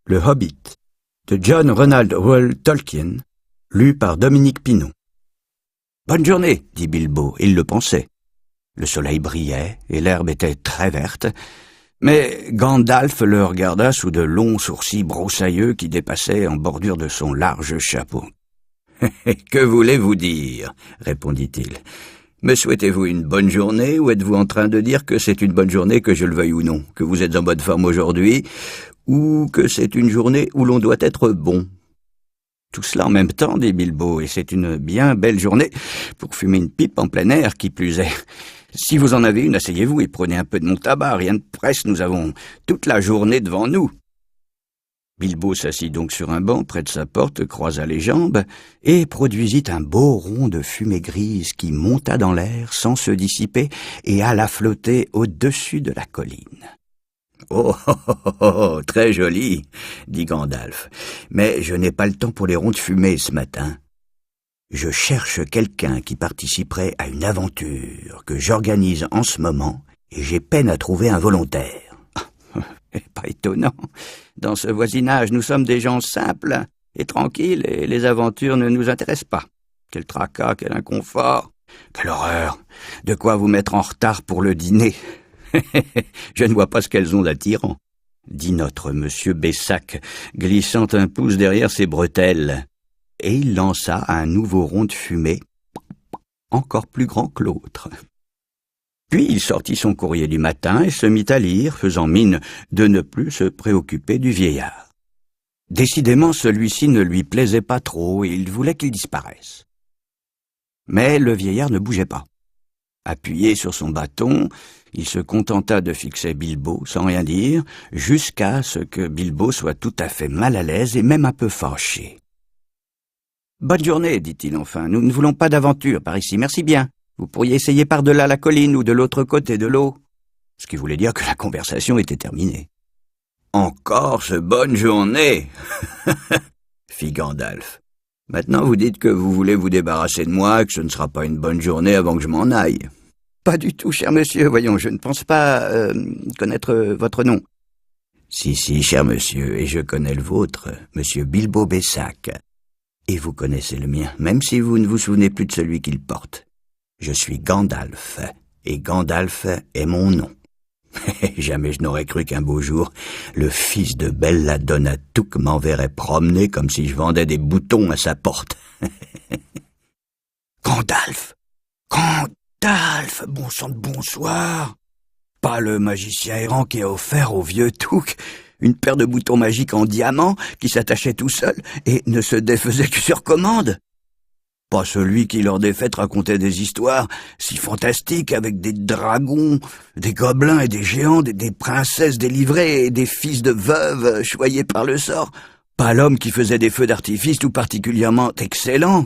Le Hobbit, de John Ronald Reuel Tolkien, lu par Dominique Pinon. « Bonne journée, dit Bilbo, il le pensait. Le soleil brillait et l'herbe était très verte, mais Gandalf le regarda sous de longs sourcils broussailleux qui dépassaient en bordure de son large chapeau. « Que voulez-vous dire ?» répondit-il. « Me souhaitez-vous une bonne journée ou êtes-vous en train de dire que c'est une bonne journée que je le veuille ou non, que vous êtes en bonne forme aujourd'hui, ou que c'est une journée où l'on doit être bon ?» Tout cela en même temps, dit Bilbo, et c'est une bien belle journée pour fumer une pipe en plein air, qui plus est. Si vous en avez une, asseyez-vous et prenez un peu de mon tabac, rien de presse, nous avons toute la journée devant nous. Bilbo s'assit donc sur un banc près de sa porte, croisa les jambes, et produisit un beau rond de fumée grise qui monta dans l'air sans se dissiper et alla flotter au-dessus de la colline. « Oh, oh, oh, oh, très joli, dit Gandalf, mais je n'ai pas le temps pour les ronds de fumée ce matin. Je cherche quelqu'un qui participerait à une aventure que j'organise en ce moment et j'ai peine à trouver un volontaire. » Pas étonnant. Dans ce voisinage, nous sommes des gens simples et tranquilles et les aventures ne nous intéressent pas. Quel tracas, quel inconfort, quelle horreur. De quoi vous mettre en retard pour le dîner. Je ne vois pas ce qu'elles ont d'attirant, dit notre monsieur Bessac, glissant un pouce derrière ses bretelles. Et il lança un nouveau rond de fumée, encore plus grand que l'autre. Puis il sortit son courrier du matin et se mit à lire, faisant mine de ne plus se préoccuper du vieillard. Décidément, celui-ci ne lui plaisait pas trop et il voulait qu'il disparaisse. Mais le vieillard ne bougeait pas. Appuyé sur son bâton, il se contenta de fixer Bilbo sans rien dire, jusqu'à ce que Bilbo soit tout à fait mal à l'aise et même un peu fâché. « Bonne journée, dit-il enfin, nous ne voulons pas d'aventure par ici, merci bien. Vous pourriez essayer par-delà la colline ou de l'autre côté de l'eau. » Ce qui voulait dire que la conversation était terminée. « Encore ce bonne journée !» fit Gandalf. « Maintenant vous dites que vous voulez vous débarrasser de moi et que ce ne sera pas une bonne journée avant que je m'en aille. » « Pas du tout, cher monsieur, voyons, je ne pense pas connaître votre nom. »« Si, cher monsieur, et je connais le vôtre, monsieur Bilbo Bessac. Et vous connaissez le mien, même si vous ne vous souvenez plus de celui qu'il porte. Je suis Gandalf, et Gandalf est mon nom. Jamais je n'aurais cru qu'un beau jour, le fils de Belladonna Took m'enverrait promener comme si je vendais des boutons à sa porte. Gandalf, bon sang de bonsoir. Pas le magicien errant qui a offert au vieux Took une paire de boutons magiques en diamant qui s'attachaient tout seul et ne se défaisaient que sur commande. Pas celui qui lors des fêtes racontait des histoires si fantastiques avec des dragons, des gobelins et des géants, des princesses délivrées et des fils de veuves choyés par le sort. Pas l'homme qui faisait des feux d'artifice tout particulièrement excellents,